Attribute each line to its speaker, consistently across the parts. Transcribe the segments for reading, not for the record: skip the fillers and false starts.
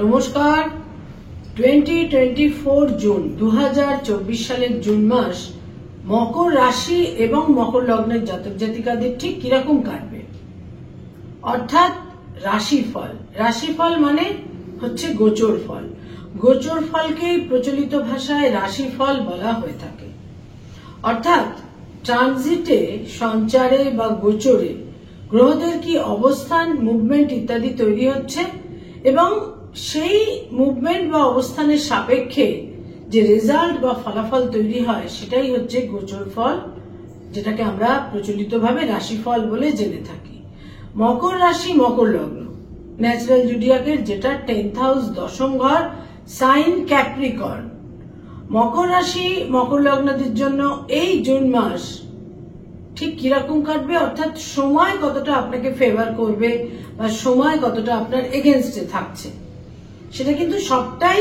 Speaker 1: নমস্কার। 2024 জুন 2024 সালের জুন মাস মকর রাশি এবং মকর লগ্নের জাতক জাতিকাদের ঠিক কিরকম কাটবে, অর্থাৎ রাশিফল। রাশিফল মানে হচ্ছে গোচর ফল। গোচর ফলকেই প্রচলিত ভাষায় রাশিফল বলা হয়ে থাকে। অর্থাৎ ট্রানজিটে, সঞ্চারে বা গোচরে গ্রহদের কি অবস্থান, মুভমেন্ট ইত্যাদি তৈরি হচ্ছে এবং সেই মুভমেন্ট বা অবস্থানের সাপেক্ষে যে রেজাল্ট বা ফলাফল তৈরি হয় সেটাই হচ্ছে গোচর ফল, যেটাকে আমরা প্রচলিতভাবে রাশিফল বলে জেনে থাকি। মকর রাশি, মকর লগ্ন, ন্যাচারাল জুডিয়াকের যেটা 10th হাউস, দশম ঘর, সাইন ক্যাপ্রিকর্ন। মকর রাশি মকর লগ্নদের জন্য এই জুন মাস ঠিক কিরকম কাটবে, অর্থাৎ সময় কতটা আপনাকে ফেভার করবে বা সময় কতটা আপনার এগেনস্টে থাকছে, সেটা কিন্তু সবটাই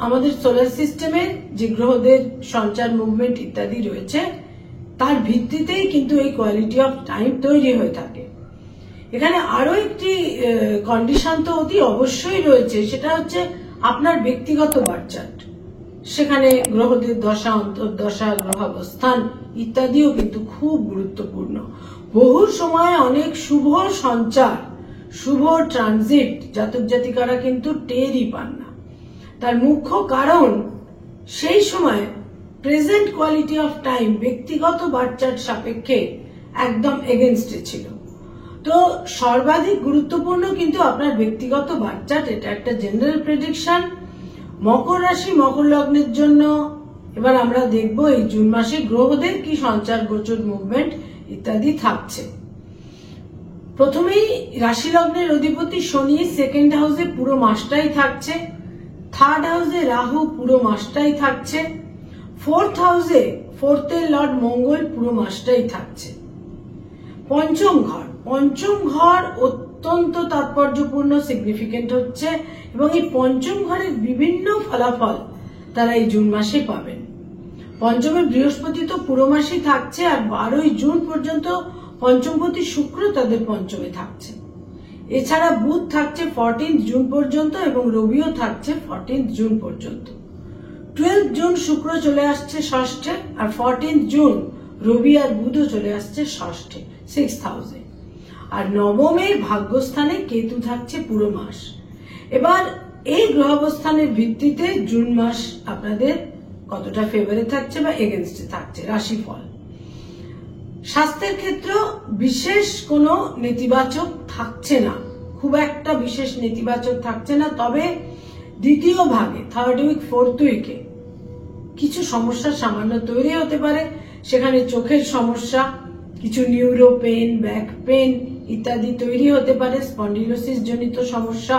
Speaker 1: আমাদের সোলার সিস্টেমের যে গ্রহদের সঞ্চার, মুভমেন্ট ইত্যাদি রয়েছে তার ভিত্তিতেই কিন্তু এই কোয়ালিটি অফ টাইম তৈরি হয়ে থাকে। এখানে আরো একটি কন্ডিশন তো অতি অবশ্যই রয়েছে, সেটা হচ্ছে আপনার ব্যক্তিগত বার্থ চার্ট। সেখানে গ্রহদের দশা, অন্তর্দশা, গ্রহাবস্থান ইত্যাদিও কিন্তু খুব গুরুত্বপূর্ণ। বহু সময় অনেক শুভ সঞ্চার, শুভ ট্রানজিট জাতক জাতিকারা কিন্তু টেরই পান না। তার মুখ্য কারণ সেই সময় প্রেজেন্ট কোয়ালিটি অফ টাইম ব্যক্তিগত বার্থ চার্ট সাপেক্ষে একদম এগেনস্টে ছিল। তো সর্বাধিক গুরুত্বপূর্ণ কিন্তু আপনার ব্যক্তিগত বার্থ চার্ট। এটা একটা জেনারেল প্রেডিকশন। মকর রাশি মকর লগ্নের জন্য এবার আমরা দেখব এই জুন মাসে গ্রহদের কি সঞ্চার, গোচর, মুভমেন্ট ইত্যাদি থাকছে। প্রথমেই রাশি লগ্নের অধিপতি শনি সেকেন্ড হাউসে পুরো মাসটাই থাকছে। থার্ড হাউসে রাহু পুরো মাসটাই থাকছে। ফোর্থ হাউসে ফোর্থের লর্ড মঙ্গল পুরো মাসটাই থাকছে। পঞ্চম ঘর অত্যন্ত তাৎপর্যপূর্ণ, সিগনিফিকেন্ট হচ্ছে এবং এই পঞ্চম ঘরের বিভিন্ন ফলাফল তারা এই জুন মাসে পাবেন। পঞ্চমে বৃহস্পতি তো পুরো মাসই থাকছে, আর 12ই জুন পর্যন্ত পঞ্চমপতি শুক্র তাদের পঞ্চমে থাকছে। এছাড়া বুধ থাকছে 14th জুন পর্যন্ত এবং রবিও থাকছে 14th জুন পর্যন্ত। 12th জুন শুক্র চলে আসছে ষষ্ঠে, আর 14th জুন রবি আর বুধও চলে আসছে ষষ্ঠে, 6th হাউসে। আর নবমের ভাগ্যস্থানে কেতু থাকছে পুরো মাস। এবার এই গ্রহাবস্থানের ভিত্তিতে জুন মাস আপনাদের কতটা ফেভারে থাকছে বা এগেনস্টে থাকছে রাশিফল। স্বাস্থ্যের ক্ষেত্র বিশেষ কোনো নেতিবাচক থাকছে না, খুব একটা বিশেষ নেতিবাচক থাকছে না। তবে দ্বিতীয় ভাগে, থার্ড উইক, ফোর্থ উইকে কিছু সমস্যার সামান্য তৈরি হতে পারে। সেখানে চোখের সমস্যা, কিছু নিউরো পেন, ব্যাক পেন ইত্যাদি তৈরি হতে পারে, স্পন্ডিলোসিস জনিত সমস্যা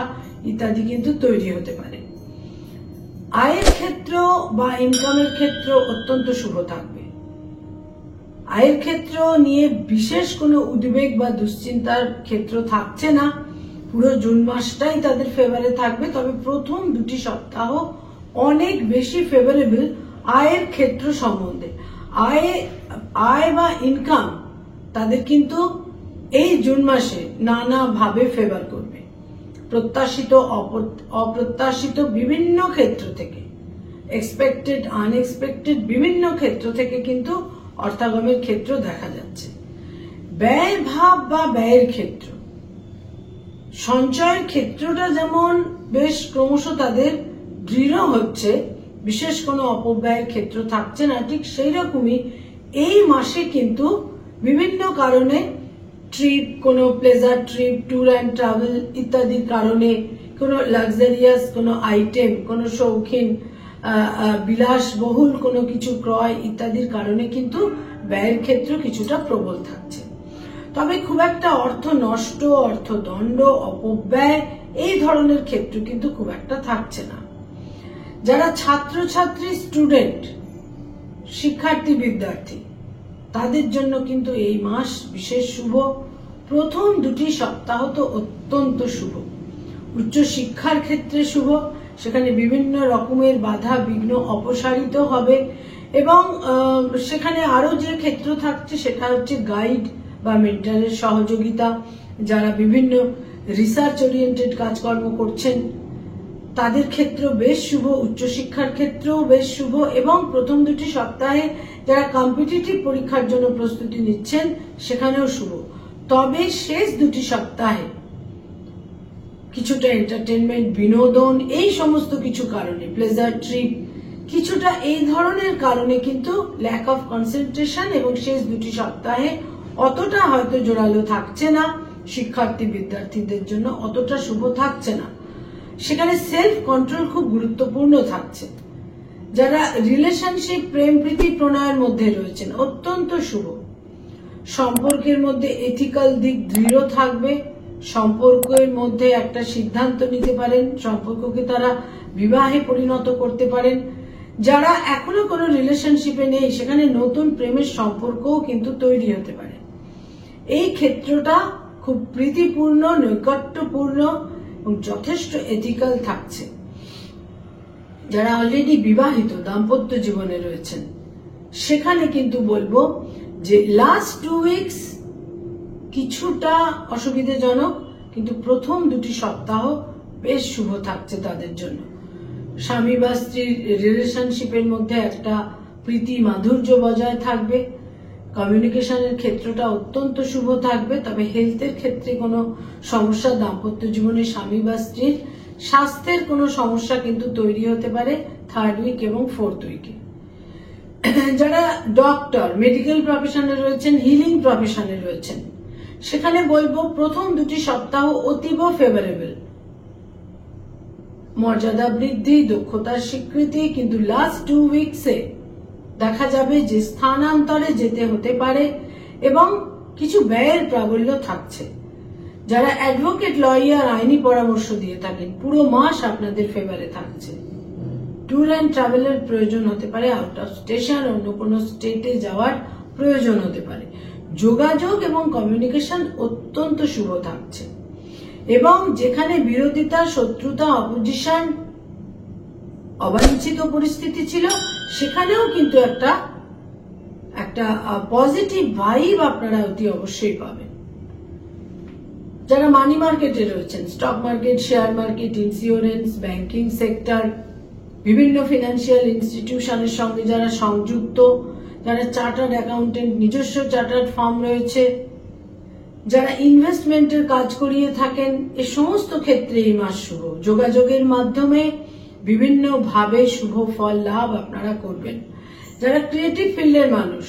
Speaker 1: ইত্যাদি কিন্তু তৈরি হতে পারে। আয়ের ক্ষেত্র বা ইনকামের ক্ষেত্র অত্যন্ত শুভ থাকবে। আয়ের ক্ষেত্র নিয়ে বিশেষ কোনো উদ্বেগ বা দুশ্চিন্তার ক্ষেত্র থাকছে না। পুরো জুন মাসটাই তাদের ফেভারে থাকবে। তবে প্রথম দুটি সপ্তাহ অনেক বেশি ফেভারেবল আয়ের ক্ষেত্র সম্বন্ধে। আয় বা ইনকাম তাদের কিন্তু এই জুন মাসে নানাভাবে ফেভার করবে। প্রত্যাশিত, অপ্রত্যাশিত বিভিন্ন ক্ষেত্র থেকে, এক্সপেক্টেড, আনএক্সপেক্টেড বিভিন্ন ক্ষেত্র থেকে কিন্তু অর্থাগমের ক্ষেত্র দেখা যাচ্ছে। ব্যয় ভাব বা ব্যয়ের ক্ষেত্র, সঞ্চয়ের ক্ষেত্রটা যেমন বেশ ক্রমশ তাদের দৃঢ় হচ্ছে, বিশেষ কোনো অপব্যয়ের ক্ষেত্র থাকছে না, ঠিক সেই রকমই এই মাসে কিন্তু বিভিন্ন কারণে ট্রিপ, কোনো pleasure trip, tour and travel ইত্যাদির কারণে, কোনো লাক্সারিয়াস কোনো আইটেম, কোনো শৌখিন বিলাসবহুল কোনো কিছু ক্রয় ইত্যাদির কারণে কিন্তু ব্যয়ের ক্ষেত্র কিছুটা প্রবল থাকছে। তবে খুব একটা অর্থ নষ্ট, অর্থদণ্ড, অপব্যয় এই ধরনের ক্ষেত্র কিন্তু খুব একটা থাকছে না। যারা ছাত্রছাত্রী, স্টুডেন্ট, শিক্ষার্থী, বিদ্যার্থী তাদের জন্য কিন্তু এই মাস বিশেষ শুভ। প্রথম দুটি সপ্তাহ তো অত্যন্ত শুভ। উচ্চ শিক্ষার ক্ষেত্রে শুভ, সেখানে বিভিন্ন রকমের বাধা বিঘ্ন অপসারিত হবে এবং সেখানে আরো যে ক্ষেত্র থাকছে সেটা হচ্ছে গাইড বা মেন্টরের সহযোগিতা। যারা বিভিন্ন রিসার্চ ওরিয়েন্টেড কাজকর্ম করছেন তাদের ক্ষেত্রেও বেশ শুভ, উচ্চশিক্ষার ক্ষেত্রেও বেশ শুভ, এবং প্রথম দুটি সপ্তাহে যারা কম্পিটিটিভ পরীক্ষার জন্য প্রস্তুতি নিচ্ছেন সেখানেও শুভ। তবে শেষ দুটি সপ্তাহে কিছুটা এন্টারটেনমেন্ট, বিনোদন, এই সমস্ত কিছু কারণে, প্লেজার ট্রিপ, কিছুটা এই ধরনের কারণে কিন্তু ল্যাক অফ কনসেন্ট্রেশন এবং শেষ দুটি সপ্তাহে অতটা হয়তো জোরালো থাকছে না, শিক্ষার্থী বিদ্যার্থীদের জন্য অতটা শুভ থাকছে না। সেখানে সেলফ কন্ট্রোল খুব গুরুত্বপূর্ণ থাকছে। যারা রিলেশনশিপ, প্রেম প্রীতি প্রণয়ের মধ্যে রয়েছেন অত্যন্ত শুভ। সম্পর্কের মধ্যে এথিক্যাল দিক দৃঢ় থাকবে, সম্পর্কের মধ্যে একটা সিদ্ধান্ত নিতে পারেন, সম্পর্ককে তারা বিবাহে পরিণত করতে পারেন। যারা এখনো কোনো রিলেশনশিপে নেই সেখানে নতুন প্রেমের সম্পর্কও কিন্তু তৈরি হতে পারে। এই ক্ষেত্রটা খুব প্রীতিপূর্ণ, নৈকট্যপূর্ণ এবং যথেষ্ট এথিক্যাল থাকছে। যারা অলরেডি বিবাহিত, দাম্পত্য জীবনে রয়েছেন, সেখানে কিন্তু বলবো যে লাস্ট 2 উইকস কিছুটা অসুবিধাজনক, কিন্তু প্রথম দুটি সপ্তাহ বেশ শুভ থাকছে তাদের জন্য। স্বামী বা স্ত্রীর রিলেশনশিপের মধ্যে একটা প্রীতি মাধুর্য বজায় থাকবে, কমিউনিকেশনের ক্ষেত্রটা অত্যন্ত শুভ থাকবে। তবে হেলথের ক্ষেত্রে কোনো সমস্যা, দাম্পত্য জীবনে স্বামী বা স্ত্রীর স্বাস্থ্যের কোনো সমস্যা কিন্তু তৈরি হতে পারে 3rd উইক এবং 4th উইকে। যারা ডক্টর, মেডিকেল প্রফেশনে রয়েছেন, হিলিং প্রফেশনে রয়েছেন, সেখানে বলবো প্রথম দুটি সপ্তাহ অতীব ফেভারেবল, মর্যাদা বৃদ্ধি, দক্ষতার স্বীকৃতি। কিন্তু লাস্ট 2 উইকসে দেখা যাবে যে স্থানান্তরে যেতে হতে পারে এবং কিছু ব্যয়ের প্রাবল্য থাকছে। যারা অ্যাডভোকেট, লয়ার, আইনি পরামর্শ দিয়ে থাকেন, পুরো মাস আপনাদের ফেভারে থাকছে। ট্যুর অ্যান্ড ট্রাভেলের প্রয়োজন হতে পারে, আউট অফ স্টেশন, অন্য কোনো স্টেটে যাওয়ার প্রয়োজন হতে পারে। যোগাযোগ এবং কমিউনিকেশন অত্যন্ত শুভ থাকছে, এবং যেখানে বিরোধিতা, শত্রুতা, অপোজিশন, অবাঞ্ছিত পরিস্থিতি ছিল, সেখানেও কিন্তু একটা পজিটিভ ভাইব আপনারা অতি অবশ্যই পাবেন। যারা মানি মার্কেটে রয়েছেন, stock market, share market, insurance, banking sector, বিভিন্ন ফিনান্সিয়াল ইনস্টিটিউশনের সঙ্গে যারা সংযুক্ত, যারা চার্টার্ড অ্যাকাউন্টেন্ট, নিজস্ব চার্টার্ড ফার্ম রয়েছে, যারা ইনভেস্টমেন্টের কাজ করিয়ে থাকেন, এ সমস্ত ক্ষেত্রে এই মাস শুভ। যোগাযোগের মাধ্যমে বিভিন্ন ভাবে শুভ ফল লাভ আপনারা করবেন। যারা ক্রিয়েটিভ ফিল্ডের মানুষ,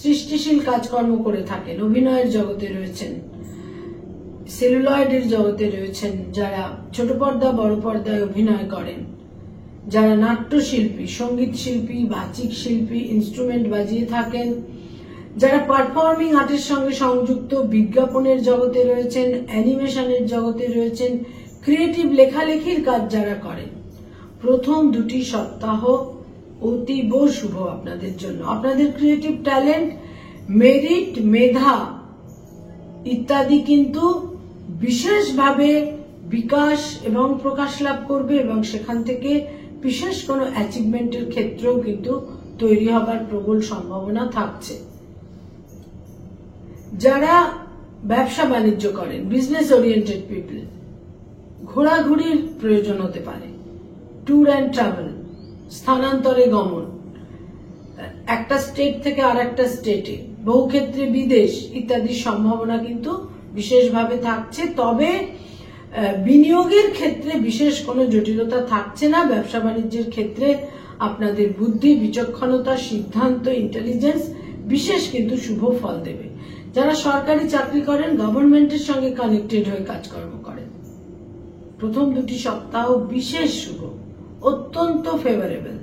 Speaker 1: সৃষ্টিশীল কাজকর্ম করে থাকেন, অভিনয়ের জগতে রয়েছেন, সেলুলয়েডের জগতে রয়েছেন, যারা ছোট পর্দা বড় পর্দায় অভিনয় করেন, যারা নাট্যশিল্পী, সঙ্গীত শিল্পী, বাচিক শিল্পী, ইনস্ট্রুমেন্ট বাজিয়ে থাকেন, যারা পারফর্মিং আর্টের সঙ্গে সংযুক্ত, বিজ্ঞাপনের জগতে রয়েছেন, অ্যানিমেশনের জগতে রয়েছেন, ক্রিয়েটিভ লেখালেখির কাজ যারা করেন, প্রথম দুটি সপ্তাহ অতীব শুভ আপনাদের জন্য। আপনাদের ক্রিয়েটিভ ট্যালেন্ট, মেরিট, মেধা ইত্যাদি কিন্তু বিশেষভাবে বিকাশ এবং প্রকাশ লাভ করবে, এবং সেখান থেকে বিশেষ কোনো অ্যাচিভমেন্টের ক্ষেত্রেও কিন্তু তৈরি হবার প্রবল সম্ভাবনা থাকছে। যারা ব্যবসা বাণিজ্য করেন, বিজনেস ওরিয়েন্টেড পিপল, ঘোরাঘুরির প্রয়োজন হতে পারে, ট্যুর অ্যান্ড ট্রাভেল, স্থানান্তরে গমন, একটা স্টেট থেকে আর একটা স্টেটে, বহু ক্ষেত্রে বিদেশ ইত্যাদির সম্ভাবনা কিন্তু বিশেষভাবে থাকছে। তবে বিনিয়োগের ক্ষেত্রে বিশেষ কোনো জটিলতা থাকছে না। ব্যবসা বাণিজ্যের ক্ষেত্রে আপনাদের বুদ্ধি, বিচক্ষণতা, সিদ্ধান্ত, ইন্টেলিজেন্স বিশেষ কিন্তু শুভ ফল দেবে। যারা সরকারি চাকরি করেন, গভর্নমেন্টের সঙ্গে কানেক্টেড হয়ে কাজকর্ম করেন, প্রথম দুটি সপ্তাহ বিশেষ শুভ, অত্যন্ত ফেভারেবল।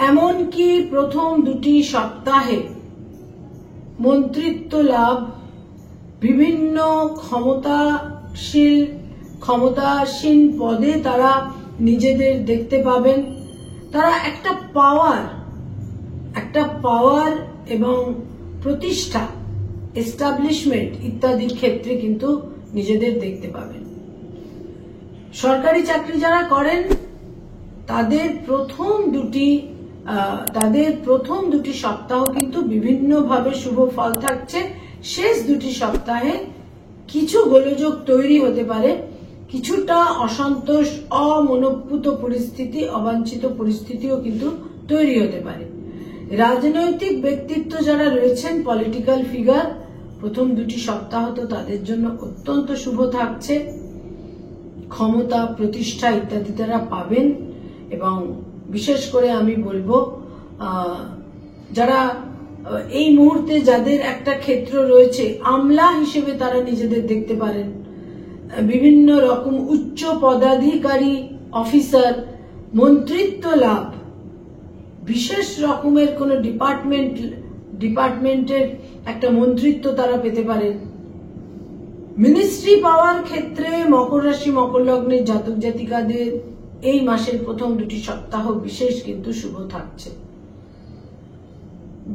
Speaker 1: এমনকি প্রথম দুটি সপ্তাহে মন্ত্রিত্ব লাভ, বিভিন্ন ক্ষমতাসীন পদে তারা নিজেদের দেখতে পাবেন। তারা একটা পাওয়ার এবং প্রতিষ্ঠা, এস্টাবলিশমেন্ট ইত্যাদির ক্ষেত্রে কিন্তু নিজেদের দেখতে পাবেন। সরকারি চাকরি যারা করেন তাদের প্রথম দুটি সপ্তাহ কিন্তু বিভিন্নভাবে শুভ ফল থাকছে। শেষ দুটি সপ্তাহে কিছু গোলযোগ তৈরি হতে পারে, কিছুটা অসন্তোষ, অমনোভূত পরিস্থিতি, অবাঞ্ছিত পরিস্থিতিও কিন্তু তৈরি হতে পারে। রাজনৈতিক ব্যক্তিত্ব যারা রয়েছেন, পলিটিক্যাল ফিগার, প্রথম 2টি সপ্তাহ তো তাদের জন্য অত্যন্ত শুভ থাকছে। ক্ষমতা, প্রতিষ্ঠা ইত্যাদি তারা পাবেন। এবং বিশেষ করে আমি বলবো, যারা এই মুহূর্তে যাদের একটা ক্ষেত্র রয়েছে, আমলা হিসেবে তারা নিজেদের দেখতে পারেন। বিভিন্ন রকম উচ্চ পদাধিকারী, অফিসার, মন্ত্রিত্ব লাভ, বিশেষ রকমের কোন ডিপার্টমেন্টের একটা মন্ত্রিত্ব তারা পেতে পারেন। মিনিস্ট্রি পাওয়ার ক্ষেত্রে মকর রাশি, মকর লগ্নের জাতক জাতিকাদের এই মাসের প্রথম 2টি সপ্তাহ বিশেষ কিন্তু শুভ থাকছে।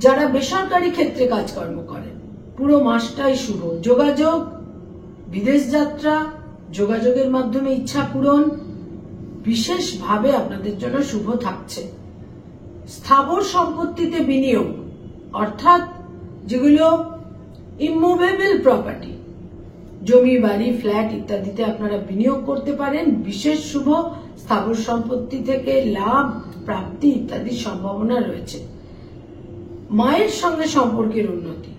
Speaker 1: যারা বেসরকারি ক্ষেত্রে কাজকর্ম করেন, পুরো মাসটাই শুভ। যোগাযোগ, বিদেশ যাত্রা, যোগাযোগের মাধ্যমে ইচ্ছা পূরণ বিশেষভাবে আপনাদের জন্য শুভ থাকছে। স্থাবর সম্পত্তিতে বিনিয়োগ, অর্থাৎ যেগুলো ইমুভেবল প্রপার্টি, জমি, বাড়ি, ফ্ল্যাট ইত্যাদিতে আপনারা বিনিয়োগ করতে পারেন, বিশেষ শুভ। স্থাবর সম্পত্তি থেকে লাভ, প্রাপ্তি ইত্যাদির সম্ভাবনা রয়েছে। মায়ের সঙ্গে সম্পর্কের উন্নতি,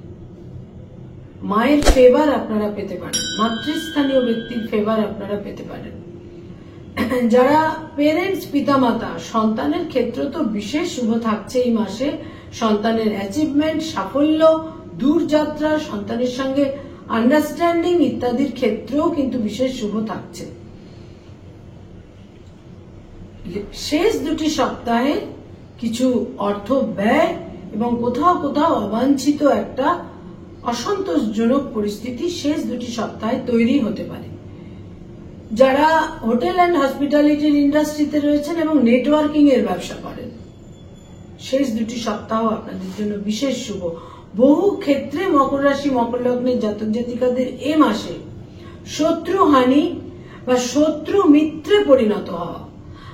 Speaker 1: মায়ের ফেভার আপনারা পেতে পারেন, মাতৃস্থানীয় ব্যক্তির ফেভার আপনারা পেতে পারেন। যারা পেরেন্টস, পিতামাতা, সন্তানের ক্ষেত্র তো বিশেষ শুভ থাকছে এই মাসে। সন্তানের অ্যাচিভমেন্ট, সাফল্য, দূরযাত্রা, সন্তানের সঙ্গে আন্ডারস্ট্যান্ডিং ইত্যাদির ক্ষেত্রেও কিন্তু বিশেষ শুভ থাকছে। শেষ 2টি সপ্তাহে কিছু অর্থ ব্যয় এবং কোথাও কোথাও অবাঞ্ছিত একটা অসন্তোষজনক পরিস্থিতি শেষ 2টি সপ্তাহে তৈরি হতে পারে। যারা হোটেল অ্যান্ড হসপিটালিটির ইন্ডাস্ট্রিতে রয়েছেন এবং নেটওয়ার্কিং এর ব্যবসা করেন, শেষ 2টি সপ্তাহ আপনাদের জন্য বিশেষ শুভ। বহু ক্ষেত্রে মকর রাশি, মকর লগ্নের জাতক জাতিকাদের এ মাসে শত্রুহানি বা শত্রু মিত্রে পরিণত হওয়া,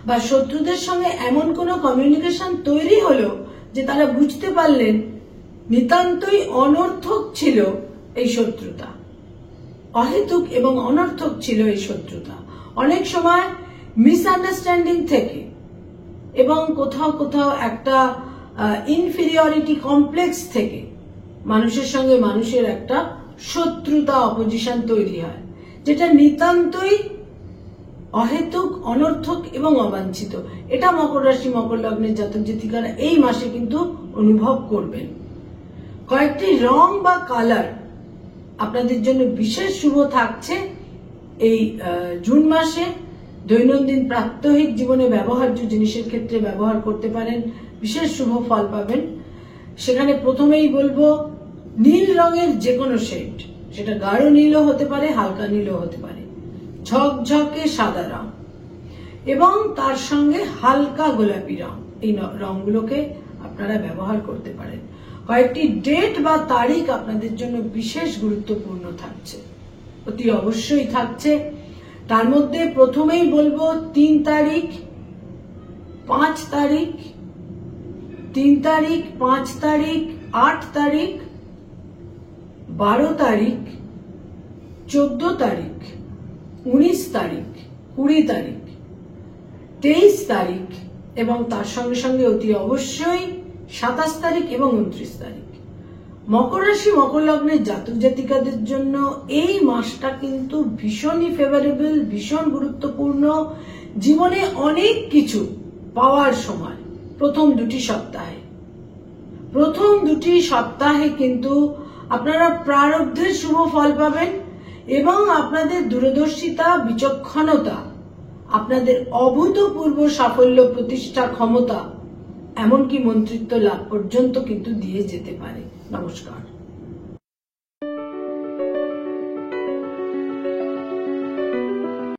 Speaker 1: বা শত্রুদের সঙ্গে এমন কোনো কমিউনিকেশন তৈরি হলো যে তারা বুঝতে পারলেন নিতান্তই অনর্থক ছিল এই শত্রুতা, অহেতুক এবং অনর্থক ছিল এই শত্রুতা। অনেক সময় মিসআন্ডারস্ট্যান্ডিং থেকে এবং কোথাও কোথাও একটা ইনফিরিয়রিটি কমপ্লেক্স থেকে মানুষের সঙ্গে মানুষের একটা শত্রুতা, অপোজিশন তৈরি হয়, যেটা নিতান্তই অহেতুক, অনর্থক এবং অবাঞ্ছিত। এটা মকর রাশি, মকর লগ্নের জাতক জাতিকারা এই মাসে কিন্তু অনুভব করবেন। কয়েকটি রং বা কালার আপনাদের জন্য বিশেষ শুভ থাকছে এই জুন মাসে। দৈনন্দিন প্রাত্যহিক জীবনে ব্যবহার্য জিনিসের ক্ষেত্রে ব্যবহার করতে পারেন, বিশেষ শুভ ফল পাবেন। সেখানে প্রথমেই বলবো, নীল রঙের যে কোনো শেড, সেটা গাঢ় নীলও হতে পারে, হালকা নীলও হতে পারে, ঝকঝকে সাদা রং এবং তার সঙ্গে হালকা গোলাপি রং, এই রংগুলোকে আপনারা ব্যবহার করতে পারেন। কয়েকটি ডেট বা তারিখ আপনাদের জন্য বিশেষ গুরুত্বপূর্ণ থাকছে, অতি অবশ্যই থাকছে। তার মধ্যে প্রথমেই বলবো 3 তারিখ, 5 তারিখ, 3 তারিখ, 5 তারিখ, 8 তারিখ, 12 তারিখ, 14 তারিখ, 19 তারিখ, 20 তারিখ, 23 তারিখ এবং তার সঙ্গে সঙ্গে অতি অবশ্যই 27 তারিখ এবং 29 তারিখ। মকর রাশি, মকর লগ্নের জাতক জাতিকাদের জন্য এই মাসটা কিন্তু ভীষণই ফেভারেবল, ভীষণ গুরুত্বপূর্ণ। জীবনে অনেক কিছু পাওয়ার সময় প্রথম 2টি সপ্তাহে কিন্তু আপনারা প্রারব্ধের শুভ ফল পাবেন এবং আপনাদের দূরদর্শিতা, বিচক্ষণতা, আপনাদের অভূতপূর্ব সাফল্য, প্রতিষ্ঠা, ক্ষমতা, এমনকি মন্ত্রিত্ব লাভ পর্যন্ত কিন্তু দিয়ে যেতে পারে। নমস্কার।